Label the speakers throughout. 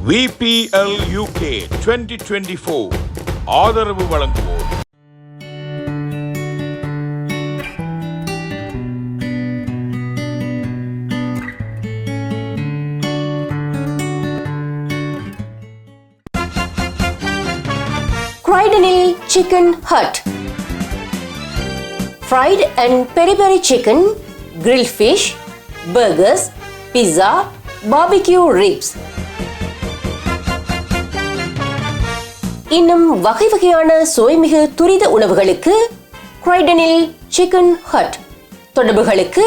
Speaker 1: VPL UK 2024 ஆதரவு வழங்குவோர்
Speaker 2: Croydonil Chicken Hut. Fried and peri-peri chicken, grilled fish, burgers, pizza, barbecue ribs. இன்னும் வகை வகையான சுவைமிகு துரித உணவுகளுக்கு Croydonil Chicken Hut. தொடர்புகளுக்கு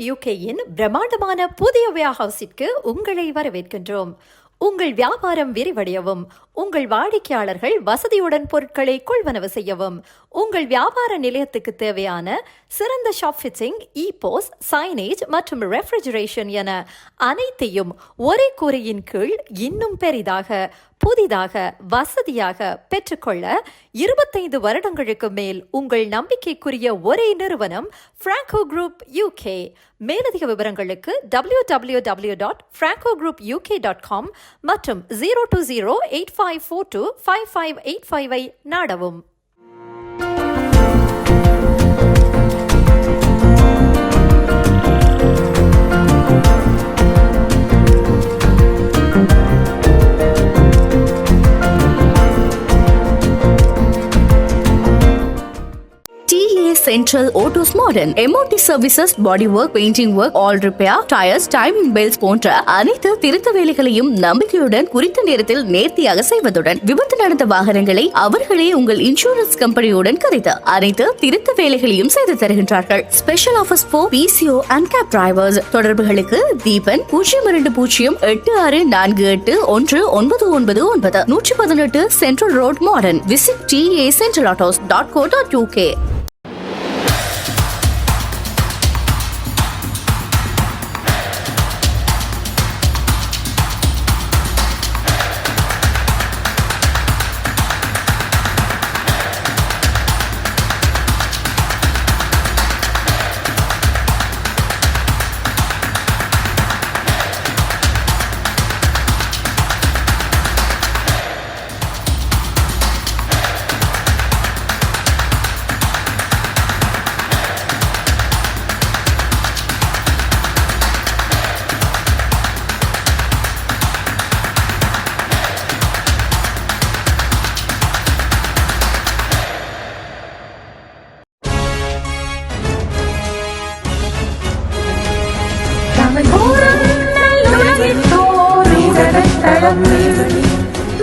Speaker 3: யூகேயின் பிரம்மாண்டமான புதிய வேர்ஹவுஸிற்கு உங்களை வரவேற்கின்றோம். உங்கள் வியாபாரம் விரிவடையவும், உங்கள் வாடிக்கையாளர்கள் வசதியுடன் பொருட்களை கொள்வனவு செய்யவும், உங்கள் வியாபார நிலையத்துக்கு தேவையான சிறந்த ஷாப் ஃபிட்டிங், இ-போஸ், சைனேஜ் மற்றும் ரெஃப்ரிஜரேஷன் என அனைத்தையும் ஒரே கூரையின் கீழ் இன்னும் பெரிதாக, புதிதாக, வசதியாக பெற்றுக்கொள்ள 25 வருடங்களுக்கு மேல் உங்கள் நம்பிக்கைக்குரிய ஒரே நிறுவனம் Franco Group UK. மேலதிக விவரங்களுக்கு www.francogroupuk.com மற்றும் 020-8542-5585 நாடவும்.
Speaker 4: Central Autos Modern MOT Services, Body Work, Painting Work, All Repair, Tires, Timing Belts போன்ற அனைத்து திருத்த வேலைகளையும் நம்பிக்கையுடன் குறித்த நேரத்தில் நேர்த்தியாக செய்வதுடன் விபத்து நடந்த வாகனங்களை அவர்களே உங்கள் இன்சூரன்ஸ் கம்பெனியுடன் கரைத்து அனைத்து திருத்த வேலைகளையும் செய்து தருகின்றார்கள். Special offers for PCO and cab drivers. தொடர்புகளுக்கு Deepan 0208481999 118 Central Road Modern. Visit tacentralautos.co.uk.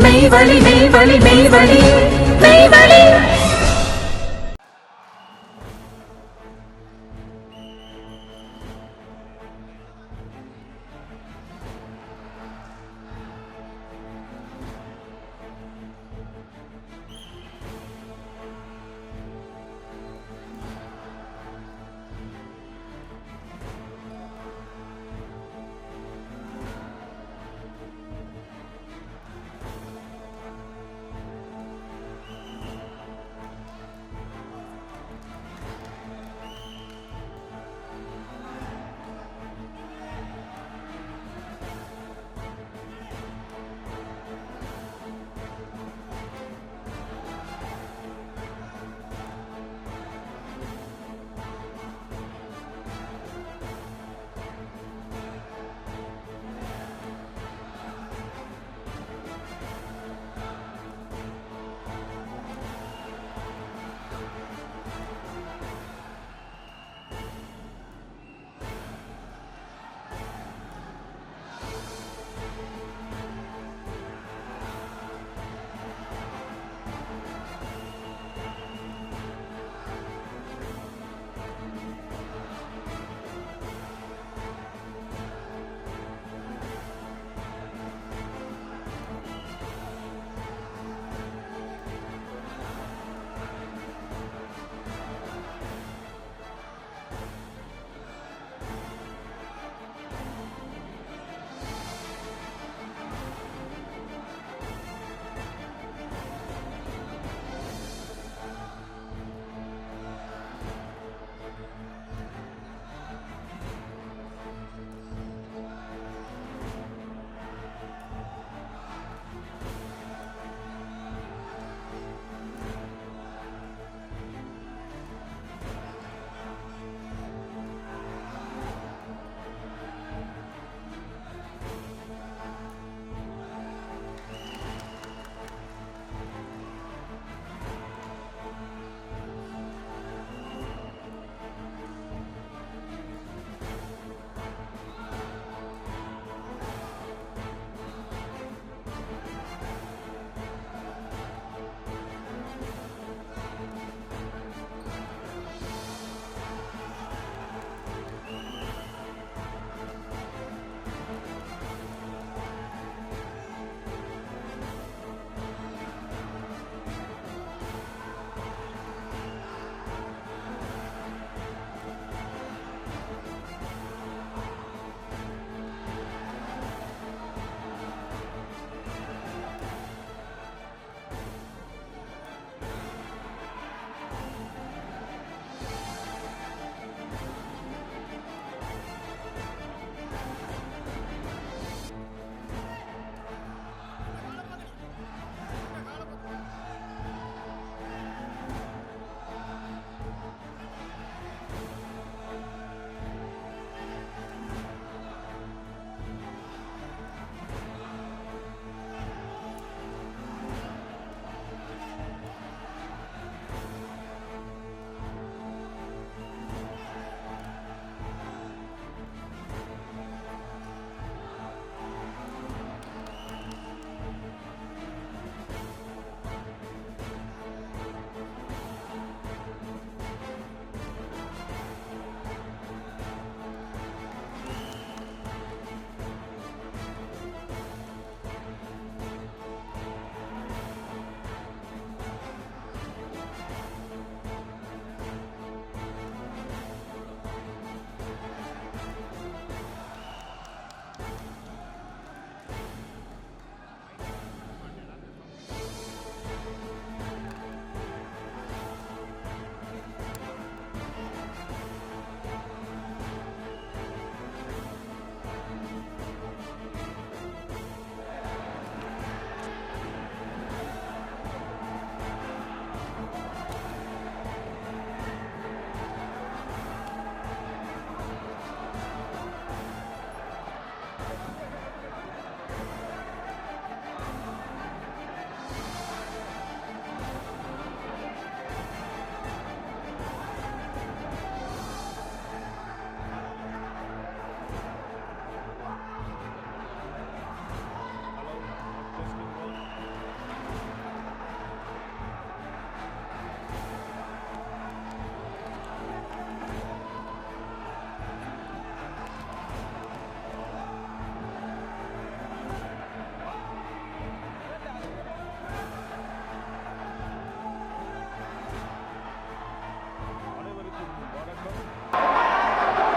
Speaker 5: மெய்வழி மெய்வழி மெய்வழி மெய்வழி.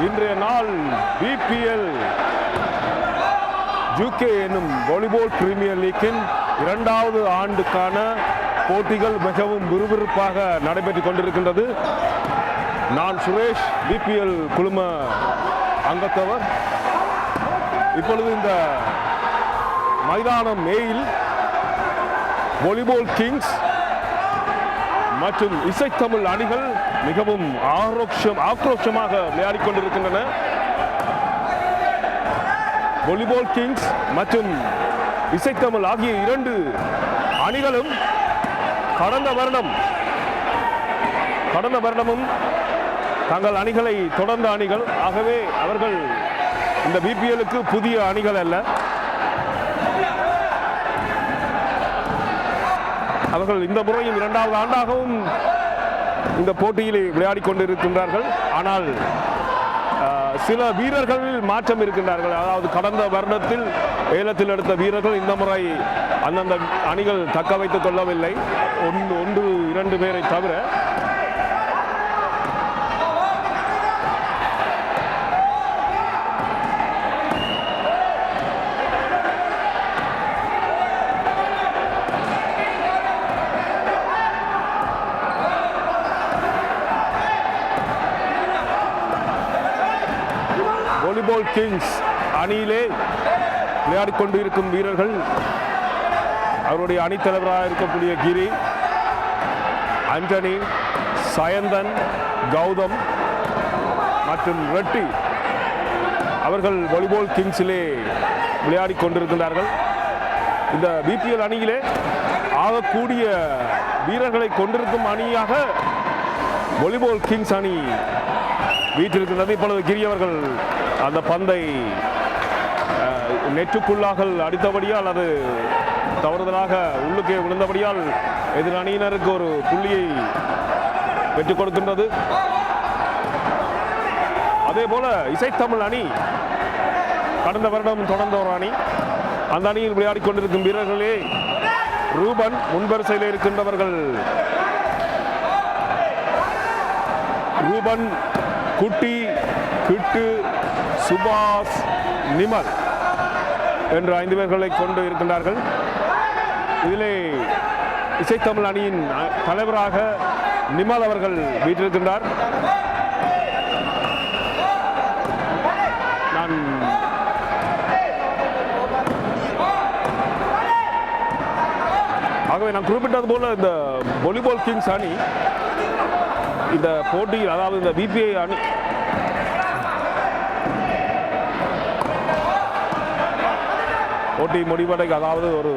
Speaker 6: இன்றைய நாள் பிபிஎல் UK என்னும் வாலிபால் பிரீமியர் லீக்கின் 2வது ஆண்டுக்கான போட்டிகள் மிகவும் விறுவிறுப்பாக நடைபெற்றுக் கொண்டிருக்கின்றது. நான் சுரேஷ், பிபிஎல் குழும அங்கத்தவர். இப்பொழுது இந்த மைதானம் மேயில் வாலிபால் கிங்ஸ் மற்றும் இசைத்தமிழ் அணிகள் மிகவும் ஆக்ரோஷமாக விளையாடிக் கொண்டிருக்கின்றன. வாலிபால் கிங்ஸ் மற்றும் இசைத்தமிழ் ஆகிய 2 அணிகளும் கடந்த வருடமும் தங்கள் அணிகளை தொடர்ந்த அணிகள். ஆகவே அவர்கள் இந்த பிபிஎலுக்கு புதிய அணிகள் அல்ல. அவர்கள் இந்த முறையும் 2வது ஆண்டாகவும் இந்த போட்டியிலே விளையாடிக் கொண்டிருக்கின்றார்கள். ஆனால் சில வீரர்கள் மாற்றம் இருக்கின்றார்கள். அதாவது கடந்த வருடத்தில் ஏலத்தில் எடுத்த வீரர்கள் இந்த முறை அந்தந்த அணிகள் தக்க வைத்துக் கொள்ளவில்லை. 1-2 பேரை தவிர. வாலிபால் கிங்ஸ் அணியிலே விளையாடிக் கொண்டிருக்கும் வீரர்கள் அவருடைய அணித்தலைவராக இருக்கக்கூடிய கிரி, ஆண்டனி, சயந்தன், கௌதம் மற்றும் ரெட்டி அவர்கள் வாலிபால் கிங்ஸிலே விளையாடிக் கொண்டிருக்கிறார்கள். இந்த பிபிஎல் அணியிலே ஆகக்கூடிய வீரர்களை கொண்டிருக்கும் அணியாக வாலிபால் கிங்ஸ் அணி வீட்டிருக்கின்றது. இப்பொழுது கிரி அவர்கள் அந்த பந்தை நெற்றுக்குள்ளாக அடித்தபடியால் அது தவறுதலாக உள்ளுக்கே விழுந்தபடியால் எதிர் அணியினருக்கு ஒரு புள்ளியை பெற்றுக் கொடுக்கின்றது. அதே போல இசைத்தமிழ் அணி கடந்த வருடம் தொடர்ந்த ஒரு அணி. அந்த அணியில் விளையாடிக் கொண்டிருக்கும் வீரர்களே ரூபன், முன்வரிசையில் இருக்கின்றவர்கள் ரூபன், குட்டி, கிட்டு, சுபாஷ், நிமல் என்ற 5 பேர்களை கொண்டு இருக்கின்றார்கள். இதிலே இசைத்தமிழ் அணியின் தலைவராக நிமல் அவர்கள் வீற்றிருக்கின்றார். ஆகவே நான் குறிப்பிட்டது போல இந்த வாலிபால் கிங்ஸ் அணி இந்த போட்டியில், அதாவது இந்த பிபிஐ அணி போட்டி முடிவடைக்கு, அதாவது ஒரு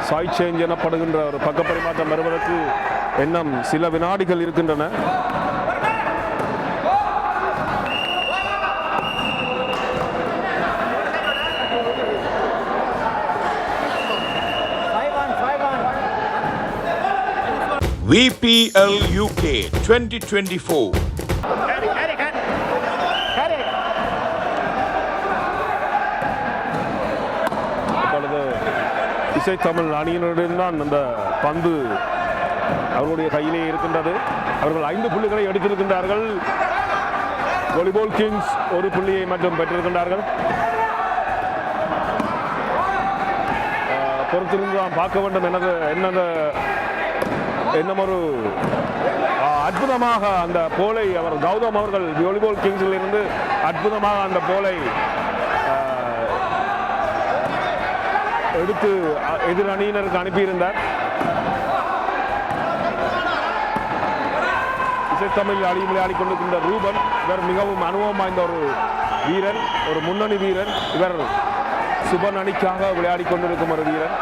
Speaker 6: சாய் சேஞ்ச் எனப்படுகின்ற ஒரு பக்க பரிமாற்றம் வருவதற்கு இன்னும் சில வினாடிகள் இருக்கின்றன.
Speaker 1: VPL UK 2024.
Speaker 6: இசைத்தமிழ் அணியினருடன் தான் அந்த பந்து அவர்களுடைய கையிலே இருக்கின்றது. அவர்கள் 5 புள்ளிகளை எடுத்திருக்கின்றார்கள். வாலிபால் கிங்ஸ் 1 புள்ளியை மட்டும் பெற்றிருக்கின்றார்கள். பொறுத்திருந்து நாம் பார்க்க வேண்டும் என்னும் ஒரு அற்புதமாக அந்த போலை அவர் கௌதம் அவர்கள் வாலிபால் கிங்ஸில் இருந்து அற்புதமாக அந்த போலை எடுத்து எதிர் அணியினருக்கு அனுப்பியிருந்தார். இசைத்தமிழ் அணி விளையாடி கொண்டிருக்கின்ற ரூபன், இவர் மிகவும் அனுபவம் வாய்ந்த ஒரு வீரர், ஒரு முன்னணி வீரர். இவர் சுபன் அணிக்காக விளையாடி கொண்டிருக்கும் ஒரு வீரர்.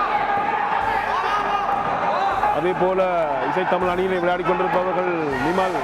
Speaker 6: அதே போல இசைத்தமிழ் அணியிலே விளையாடி கொண்டிருப்பவர்கள் நிமல்,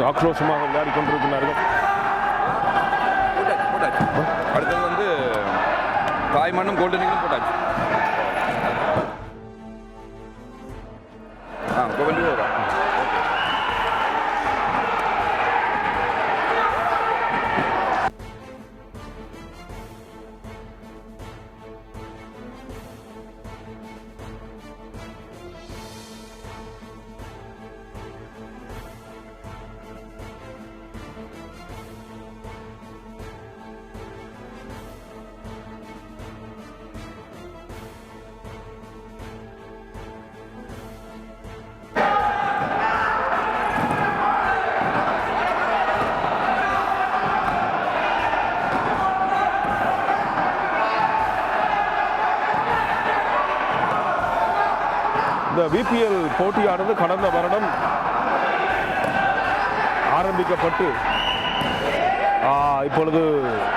Speaker 6: ஆக்ரோஷமாக விளையாடி கொண்டிருக்கிறார்கள்.
Speaker 1: அடுத்தது வந்து
Speaker 7: தாய் மண்ணும் கோல்டனிலும் போட்டாச்சு. கோவண்டி வரும்.
Speaker 6: இந்த விபிஎல் போட்டியானது கடந்த வருடம் ஆரம்பிக்கப்பட்டு இப்பொழுது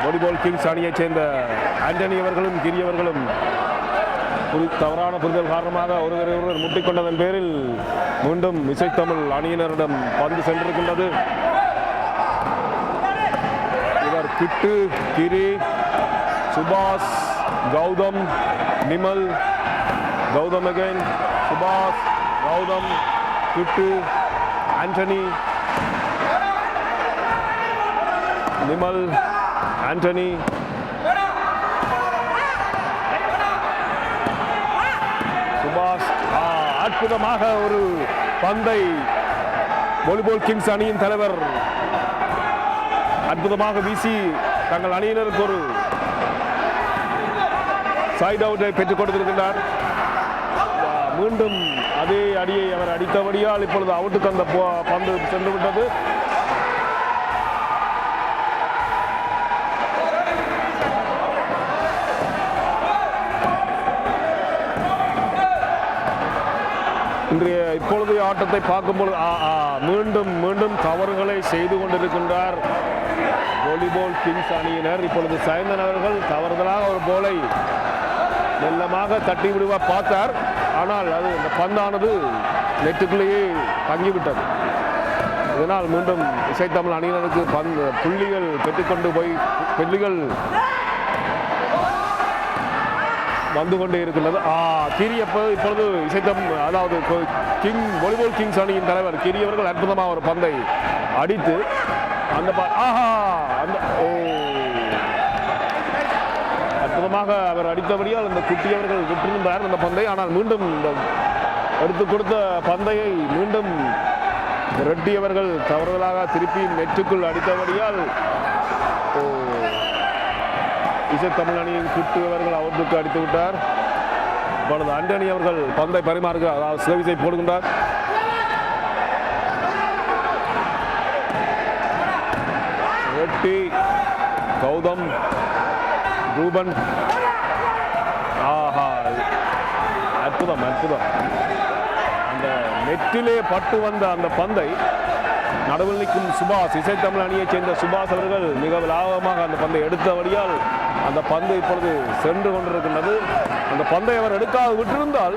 Speaker 6: வாலிபால் கிங்ஸ் அணியைச் சேர்ந்த ஆண்டனி அவர்களும் கிரி அவர்களும் தவறான புரிதல் காரணமாக ஒருவர் முட்டிக்கொண்டதன் பேரில் மீண்டும் இசைத்தமிழ் அணியினரிடம் பந்து சென்றிருக்கின்றது. இவர் கிட்டு, கிரி, சுபாஷ், கௌதம், நிமல், கௌதம் அகைன், சுபாஷ், கௌதம், கிட்டு, ஆண்டனி, நிமல், ஆண்டனி, சுபாஷ். அற்புதமாக ஒரு பந்தை வாலிபால் கிங்ஸ் அணியின் தலைவர் அற்புதமாக வீசி தங்கள் அணியினருக்கு ஒரு சைட் அவுட்டை பெற்றுக் கொடுத்திருக்கின்றார். மீண்டும் அதே அடியை அவர் அடித்தபடியால் இப்பொழுது அவுட்டுக்கு அந்த பந்து சென்று விட்டது. இன்றைய இப்பொழுதைய ஆட்டத்தை பார்க்கும்போது மீண்டும் மீண்டும் தவறுகளை செய்து கொண்டிருக்கின்றார் வாலிபால் கிங்ஸ் அணியினர். இப்பொழுது சைந்தன் அவர்கள் தவறுதலாக ஒரு போலை மெல்லமாக தட்டி விடுவார் பார்த்தார். ஆனால் அது இந்த பந்தானது நெட்டுக்குள்ளேயே தங்கிவிட்டது. இதனால் மீண்டும் இசைத்தமிழ் அணியினருக்கு புள்ளிகள் பெற்றுக்கொண்டு போய் புள்ளிகள் வந்து கொண்டே இருக்கின்றது. இப்பொழுது இசைத்தமிழ் அதாவது வாலிபால் கிங்ஸ் அணியின் தலைவர் கிரி அவர்கள் அற்புதமாக ஒரு பந்தை அடித்து அந்த அற்புதமாக அவர் அடித்தபடியால் அந்த குட்டியவர்கள் விட்டிருந்தார் அந்த பந்தை. ஆனால் மீண்டும் இந்த எடுத்து கொடுத்த பந்தையை மீண்டும் ரெட்டி அவர்கள் தவறுதலாக திருப்பி நெற்றுக்குள் அடித்தபடியால் இசைத்தமிழ் அணியின் குட்டி அவர்கள் அவருக்கு அடித்து விட்டார். இப்பொழுது ஆண்டனி அவர்கள் பந்தை பரிமாறுகிறார், அதாவது சர்வீஸை போடுகின்றார். ரெட்டி, கௌதம், ரூபன். அற்புதம் அற்புதம். அந்த நெற்றிலே பட்டு வந்த அந்த பந்தை நடுவில் நிற்கும் சுபாஷ், இசைத்தமிழ் அணியைச் சேர்ந்த சுபாஷ் அவர்கள் மிக லாபமாக அந்த பந்தை எடுத்தபடியால் அந்த பந்து இப்பொழுது சென்று கொண்டிருக்கின்றது. அந்த பந்தை அவர் எடுக்காது விட்டிருந்தால்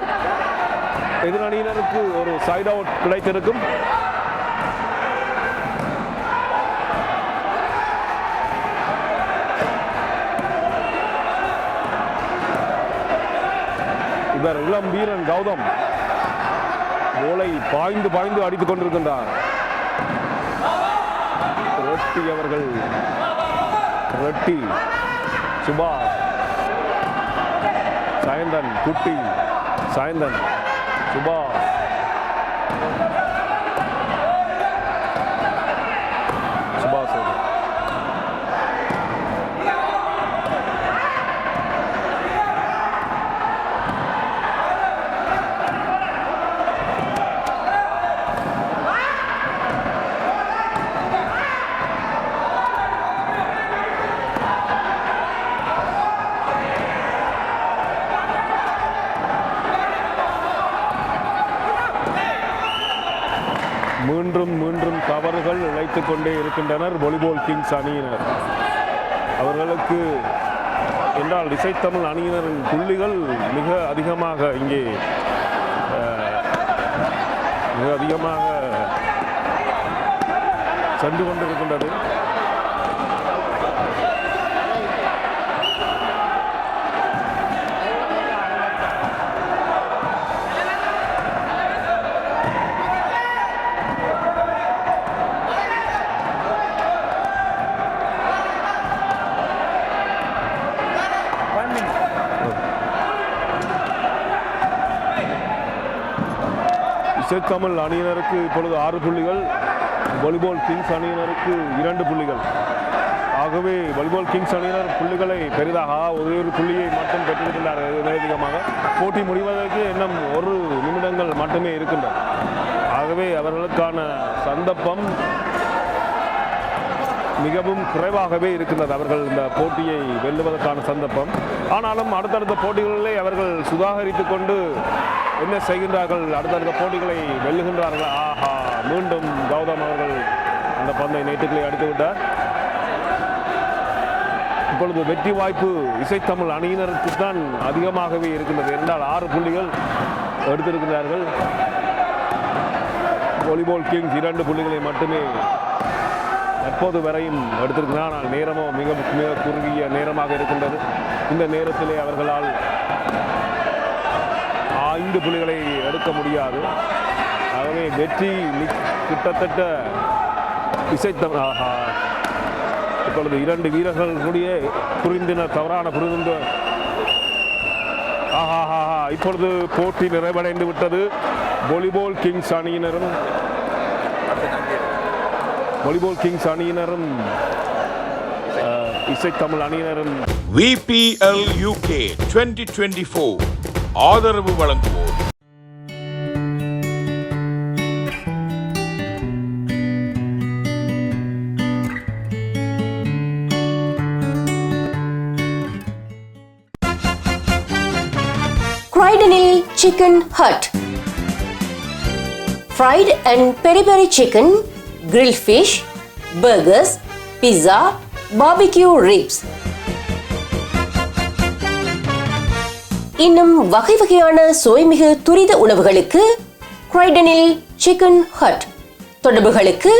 Speaker 6: எதிரணியினருக்கு ஒரு சைட் அவுட் கிடைத்திருக்கும். இவர் இளம் வீரன் கௌதம் கோலை பாய்ந்து பாய்ந்து அடித்துக் கொண்டிருக்கின்றார். ரெட்டி அவர்கள், ரெட்டி, சுபாஷ், சாயந்தன், குட்டி, சாயந்தன், சுபாஷ், சுபாஷ் மீண்டும் மீண்டும் தவறுகள் இழைத்துக் கொண்டே இருக்கின்றனர் வாலிபால் கிங்ஸ் அணியினர். அவர்களுக்கு என்றால் இசைத்தமிழ் அணியினரின் புள்ளிகள் மிக அதிகமாக இங்கே சென்று கொண்டிருக்கின்றது. இசைத்தமிழ் அணியினருக்கு இப்பொழுது 6 புள்ளிகள், வாலிபால் கிங்ஸ் அணியினருக்கு 2 புள்ளிகள். ஆகவே வாலிபால் கிங்ஸ் அணியினர் புள்ளிகளை பெரிதாக ஒரே ஒரு புள்ளியை மட்டும் பெற்றிருக்கின்றார்கள். மேலதிகமாக போட்டி முடிவதற்கு இன்னும் 1 நிமிடங்கள் மட்டுமே இருக்கின்றன. ஆகவே அவர்களுக்கான சந்தர்ப்பம் மிகவும் குறைவாகவே இருக்கின்றது, அவர்கள் இந்த போட்டியை வெல்லுவதற்கான சந்தர்ப்பம். ஆனாலும் அடுத்தடுத்த போட்டிகளிலே அவர்கள் சுதாகரித்து கொண்டு என்ன செய்கின்றார்கள், அடுத்தடுத்த போட்டிகளை வெல்லுகின்றார்கள். ஆஹா, மீண்டும் கௌதம் அவர்கள் அந்த பந்தை நேற்றுக்களை அடித்துவிட்டார். இப்பொழுது வெற்றி வாய்ப்பு இசைத்தமிழ் அணியினருக்கு தான் அதிகமாகவே இருக்கின்றது. என்றால் 6 புள்ளிகள் எடுத்திருக்கிறார்கள். வாலிபால் கிங்ஸ் 2 புள்ளிகளை மட்டுமே தற்போது வரையும் எடுத்திருக்கிறார். ஆனால் நேரமோ மிக மிக குறுகிய நேரமாக இருக்கின்றது. இந்த நேரத்திலே அவர்களால் 5 புள்ளிகளை எடுக்க முடியாது. ஆகவே வெற்றி கிட்டத்தட்ட இசைத்தமிழ் இப்பொழுது 2 வீரர்கள் கூடிய தவறான புரிந்து இப்பொழுது போட்டி நிறைவடைந்து விட்டது. வாலிபால் கிங்ஸ் அணியினரும் இசைத்தமிழ் அணியினரும்
Speaker 1: VPL UK 2024 ஆதரவு வழங்குவோர்
Speaker 2: Croydoniல் Chicken Hut. Fried and peri-peri chicken, grilled fish, burgers, pizza, barbecue ribs. இன்னும் வகை வகையான சுவைமிகு துரித உணவுகளுக்கு Croydoniல் Chicken Hut. தொடர்புகளுக்கு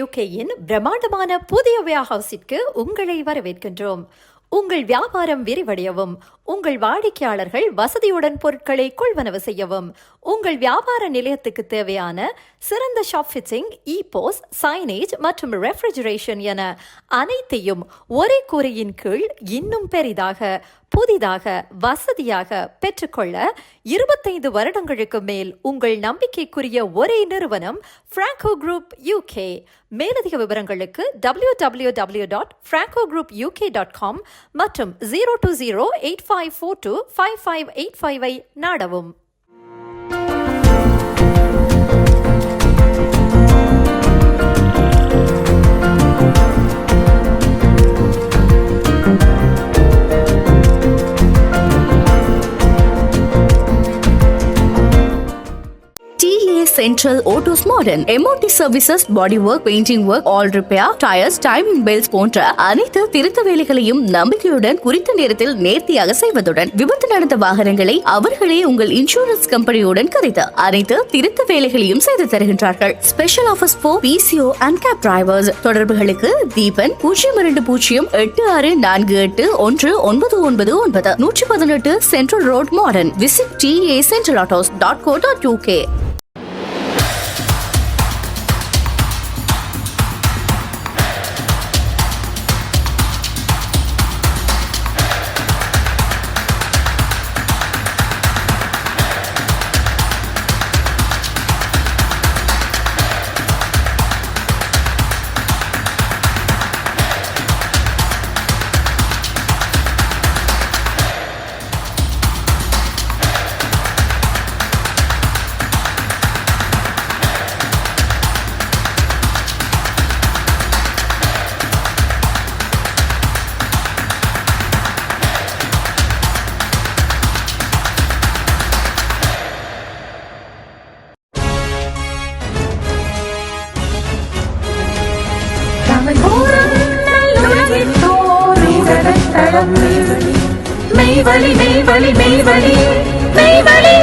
Speaker 3: யூகேயின் பிரம்மாண்டமான புதிய வேர்ஹவுஸிற்கு உங்களை வரவேற்கின்றோம். உங்கள் வியாபாரம் விரிவடையவும், உங்கள் வாடிக்கையாளர்கள் வசதியுடன் பொருட்களை கொள்வனவு செய்யவும், உங்கள் வியாபார நிலையத்துக்கு தேவையான சிறந்த ஷாப் ஃபிட்டிங், இ-போஸ், சைனேஜ் மற்றும் ரெஃப்ரிஜரேஷன் என அனைத்தையும் ஒரே கூரையின் கீழ் இன்னும் பெரிதாக, புதிதாக, வசதியாக பெற்றுக்கொள்ள 25 வருடங்களுக்கு மேல் உங்கள் நம்பிக்கைக்குரிய ஒரே நிறுவனம் Franco Group UK. மேலதிக விவரங்களுக்கு www.francogroupuk.com மற்றும் 020-8542-5585 நாடவும்.
Speaker 4: Central Autos Modern, MOT Services, Body Work, Painting Work, All Repair, Tires, Timing Belts போன்ற அனைத்து திருத்த வேலைகளையும் நம்பிக்கையுடன் குறித்த நேரத்தில் நேர்த்தியாக செய்வதுடன் விபத்து நடந்த வாகனங்களை அவர்களே உங்கள் இன்சூரன்ஸ் கம்பெனியுடன் கரைத்து அனைத்து திருத்த வேலைகளையும் செய்து தருகின்றார்கள். Special offers for PCO and cab drivers. தொடர்புகளுக்கு Deepan 0208481999 118 Central Road Modern. Visit tacentralautos.co.uk.
Speaker 5: களம் மெய்வழி மெய்வழி மெய்வழி மெய்வழி